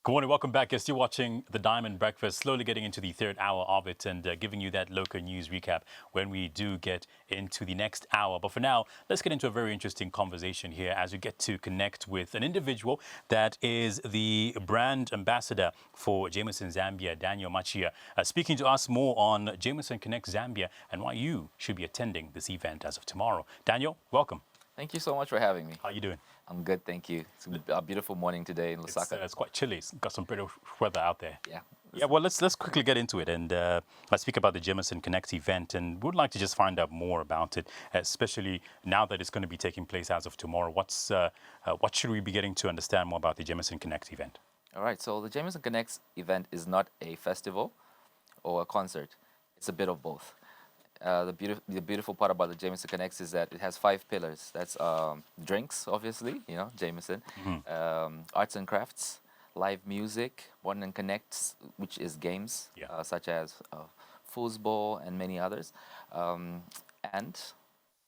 Good morning, welcome back. You're still watching The Diamond Breakfast, slowly getting into the third hour of it and giving you that local news recap when we do get into the next hour. But for now, let's get into a very interesting conversation here as we get to connect with an individual that is the brand ambassador for Jameson Zambia, Daniel Machiya, speaking to us more on Jameson Connect Zambia and why you should be attending this event as of tomorrow. Daniel, welcome. Thank you so much for having me. How are you doing? I'm good, thank you. It's a beautiful morning today in Lusaka. It's quite chilly. It's got some British weather out there. Yeah. Yeah, well, let's quickly get into it and let's speak about the Jameson Connect event, and would like to just find out more about it, especially now that it's going to be taking place as of tomorrow. What should we be getting to understand more about the Jameson Connect event? All right, so the Jameson Connects event is not a festival or a concert. It's a bit of both. The beautiful part about the Jameson Connects is that it has 5 pillars. That's drinks, obviously, Jameson, arts and crafts, live music, one and connects, which is games, such as foosball and many others. And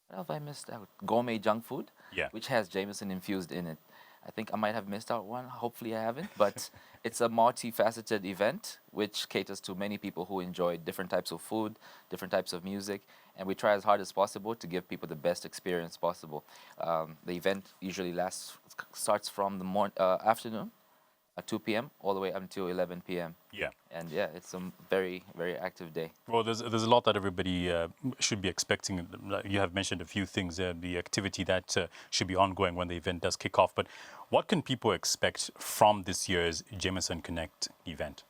what have I missed out? Gourmet junk food, which has Jameson infused in it. I think I might have missed out one. Hopefully I haven't. But it's a multifaceted event which caters to many people who enjoy different types of food, different types of music. And we try as hard as possible to give people the best experience possible. The event usually starts from the afternoon at 2 p.m. all the way up until 11 p.m. Yeah. And yeah, it's a very, very active day. Well, there's a lot that everybody should be expecting. You have mentioned a few things, the activity that should be ongoing when the event does kick off. But what can people expect from this year's Jameson Connect event?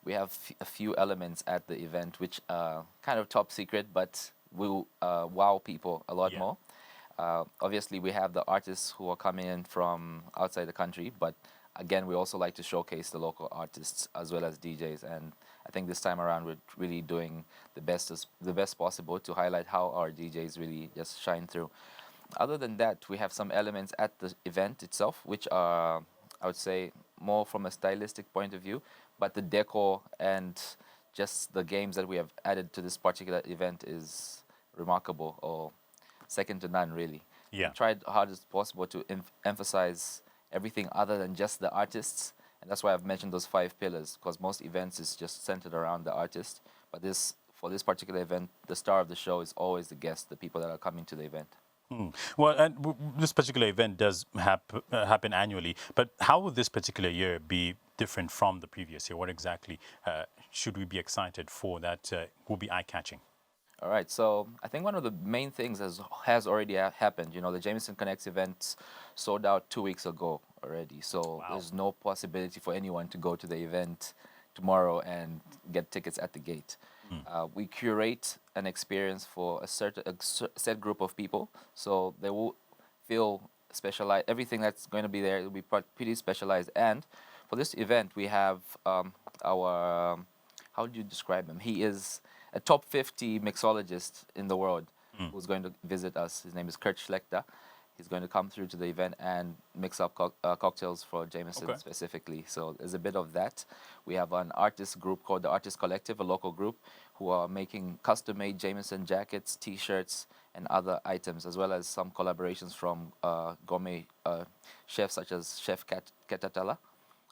We have a few elements at the event which are kind of top secret, but will wow people a lot more. Obviously, we have the artists who are coming in from outside the country, but again, we also like to showcase the local artists as well as DJs, and I think this time around we're really doing the best possible to highlight how our DJs really just shine through. Other than that, we have some elements at the event itself, which are, I would say, more from a stylistic point of view, but the decor and just the games that we have added to this particular event is remarkable, or second to none, really. Yeah. We tried hard as possible to emphasize everything other than just the artists, and that's why I've mentioned those 5 pillars, because most events is just centered around the artist, but for this particular event, the star of the show is always the guests, the people that are coming to the event. Well, and this particular event does happen annually, but how will this particular year be different from the previous year? What exactly should we be excited for that will be eye-catching? All right, so I think one of the main things has already happened. The Jameson Connects event sold out 2 weeks ago already. So there's no possibility for anyone to go to the event tomorrow and get tickets at the gate. We curate an experience for a set group of people, so they will feel specialized. Everything that's going to be there will be pretty specialized. And for this event, we have our, how do you describe him? He is a top 50 mixologist in the world who's going to visit us. His name is Kurt Schlechter. He's going to come through to the event and mix up cocktails for Jameson specifically. So there's a bit of that. We have an artist group called the Artist Collective, a local group, who are making custom-made Jameson jackets, T-shirts, and other items, as well as some collaborations from gourmet chefs such as Chef Ketatala,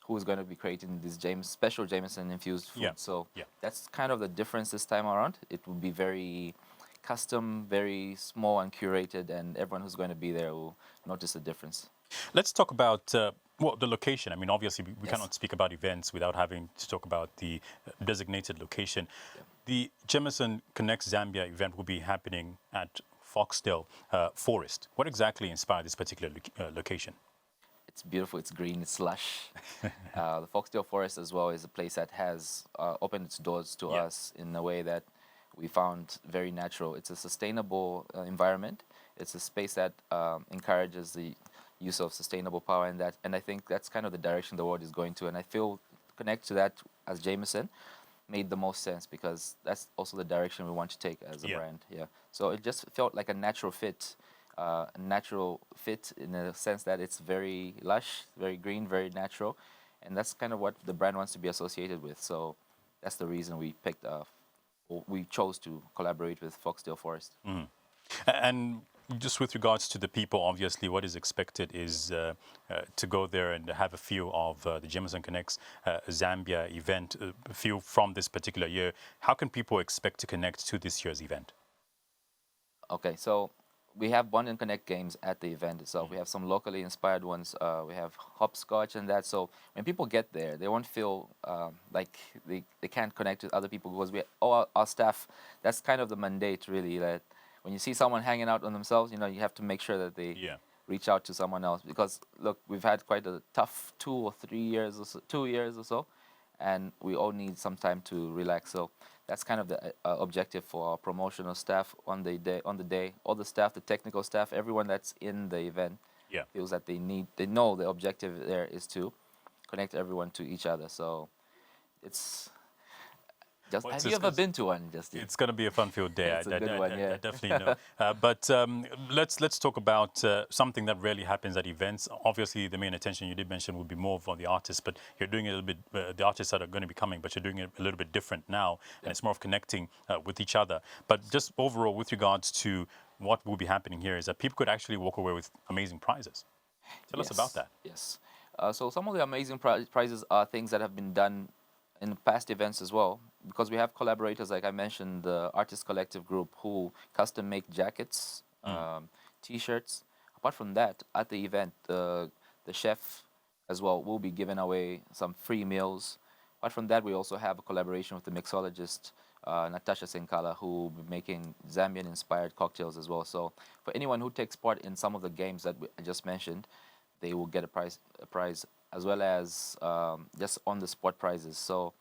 who is going to be creating this special Jameson-infused food. So that's kind of the difference this time around. It will be very custom, very small and curated, and everyone who's going to be there will notice the difference. Let's talk about the location. I mean, obviously, we cannot speak about events without having to talk about the designated location. The Jameson Connect Zambia event will be happening at Foxdale Forest. What exactly inspired this particular location? It's beautiful, it's green, it's lush. The Foxdale Forest as well is a place that has opened its doors to us in a way that we found very natural. It's a sustainable environment. It's a space that encourages the use of sustainable power, and I think that's kind of the direction the world is going to. And I feel connect to that as Jameson made the most sense, because that's also the direction we want to take as a brand. So it just felt like a natural fit. In the sense that it's very lush, very green, very natural, and that's kind of what the brand wants to be associated with. So that's the reason we chose to collaborate with Foxdale Forest. And just with regards to the people, obviously, what is expected is to go there and have a feel of the Jameson Connects Zambia event, a feel from this particular year. How can people expect to connect to this year's event? Okay, so we have Bond and Connect games at the event itself. We have some locally inspired ones. We have hopscotch and that. So when people get there, they won't feel like they can't connect with other people, because all our staff, that's kind of the mandate, really, that when you see someone hanging out on themselves, you have to make sure that they reach out to someone else. Because look, we've had quite a tough 2 or 3 years or so, 2 years or so, and we all need some time to relax. So that's kind of the objective for our promotional staff on the day. All the staff, the technical staff, everyone that's in the event feels that they know the objective there is to connect everyone to each other. So it's just, have you ever been to one, Justin? It's going to be a fun-filled day. It's a good one, yeah. I definitely know. But let's talk about something that rarely happens at events. Obviously, the main attention you did mention would be more for the artists, but you're doing it a little bit, the artists that are going to be coming, but you're doing it a little bit different now, and it's more of connecting with each other. But just overall, with regards to what will be happening here, is that people could actually walk away with amazing prizes. Tell us about that. Yes. So some of the amazing prizes are things that have been done in past events as well, because we have collaborators, like I mentioned, the Artist Collective Group, who custom make jackets, T-shirts. Apart from that, at the event, the chef as well will be giving away some free meals. Apart from that, we also have a collaboration with the mixologist, Natasha Senkala, who will be making Zambian-inspired cocktails as well. So for anyone who takes part in some of the games that I just mentioned, they will get a prize, as well as just on-the-spot prizes. So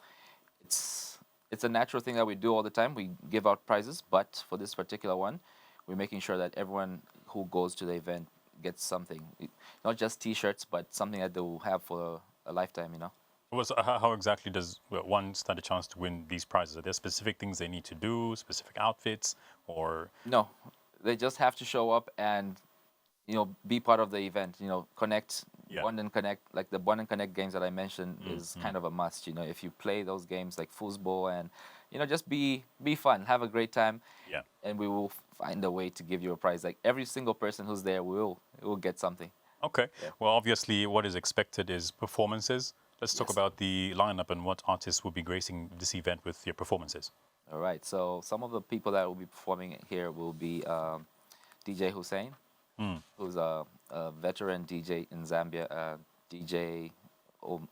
it's a natural thing that we do all the time. We give out prizes, but for this particular one, we're making sure that everyone who goes to the event gets something, not just T-shirts, but something that they will have for a lifetime. So how exactly does one stand a chance to win these prizes? Are there specific things they need to do, specific outfits, or? No, they just have to show up and be part of the event, connect, Bond and Connect, like the Bond and Connect games that I mentioned is kind of a must. If you play those games like foosball and, just be fun, have a great time, and we will find a way to give you a prize. Like every single person who's there will get something. Okay. Yeah. Well, obviously what is expected is performances. Let's talk about the lineup and what artists will be gracing this event with their performances. All right. So some of the people that will be performing here will be DJ Hussein, who's a veteran DJ in Zambia. DJ,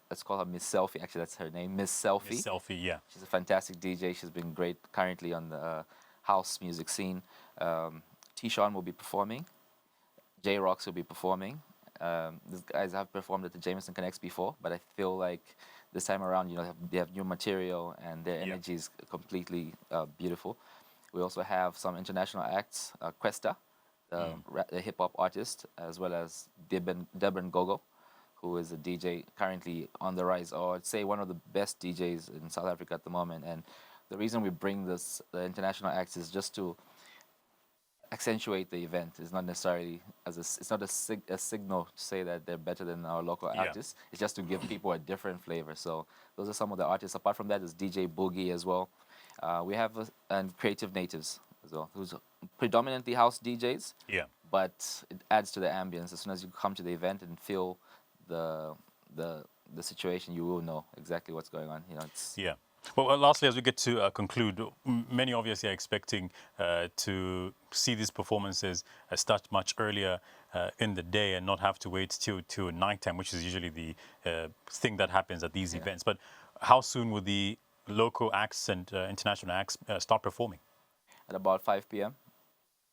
let's call her Miss Selfie. Actually, that's her name, Miss Selfie. Miss Selfie, yeah. She's a fantastic DJ. She's been great currently on the house music scene. T-Sean will be performing. J-Rocks will be performing. These guys have performed at the Jameson Connects before, but I feel like this time around, they have new material and their energy is completely beautiful. We also have some international acts, Questa, the hip-hop artist, as well as Debran Gogo, who is a DJ currently on the rise, or I'd say one of the best DJs in South Africa at the moment. And the reason we bring the international acts is just to accentuate the event. It's not necessarily it's not a signal to say that they're better than our local artists. It's just to give people a different flavor. So those are some of the artists. Apart from that, is DJ Boogie as well. We have and Creative Natives as well, who's predominantly house DJs. Yeah. But it adds to the ambience. As soon as you come to the event and feel the situation, you will know exactly what's going on. It's Well, lastly, as we get to conclude, many obviously are expecting to see these performances start much earlier in the day and not have to wait till nighttime, which is usually the thing that happens at these events. But how soon will the local acts and international acts start performing? At about 5 p.m.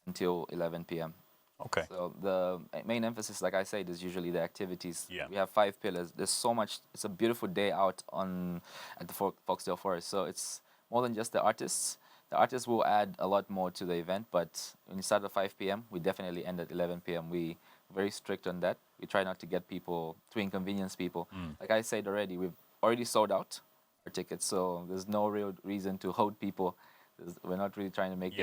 until 11 p.m. Okay. So the main emphasis, like I said, is usually the activities. Yeah. We have 5 pillars. There's so much. It's a beautiful day out at the Foxdale Forest. So it's more than just the artists. The artists will add a lot more to the event. But when you start at 5 p.m., we definitely end at 11 p.m. We're very strict on that. We try not to get people, to inconvenience people. Like I said already, we've already sold out our tickets. So there's no real reason to hold people. We're not really trying to make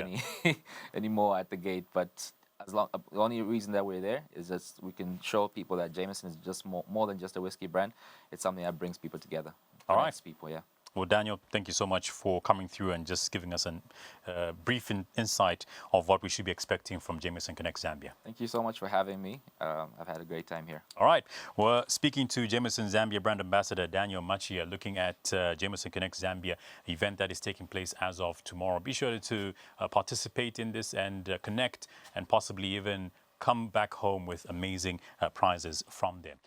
any more at the gate. But the only reason that we're there is just we can show people that Jameson is just more than just a whiskey brand. It's something that brings people together. All right. People, yeah. Well, Daniel, thank you so much for coming through and just giving us a brief insight of what we should be expecting from Jameson Connect Zambia. Thank you so much for having me. I've had a great time here. All right. We're speaking to Jameson Zambia Brand Ambassador Daniel Machiya, looking at Jameson Connect Zambia event that is taking place as of tomorrow. Be sure to participate in this and connect and possibly even come back home with amazing prizes from them.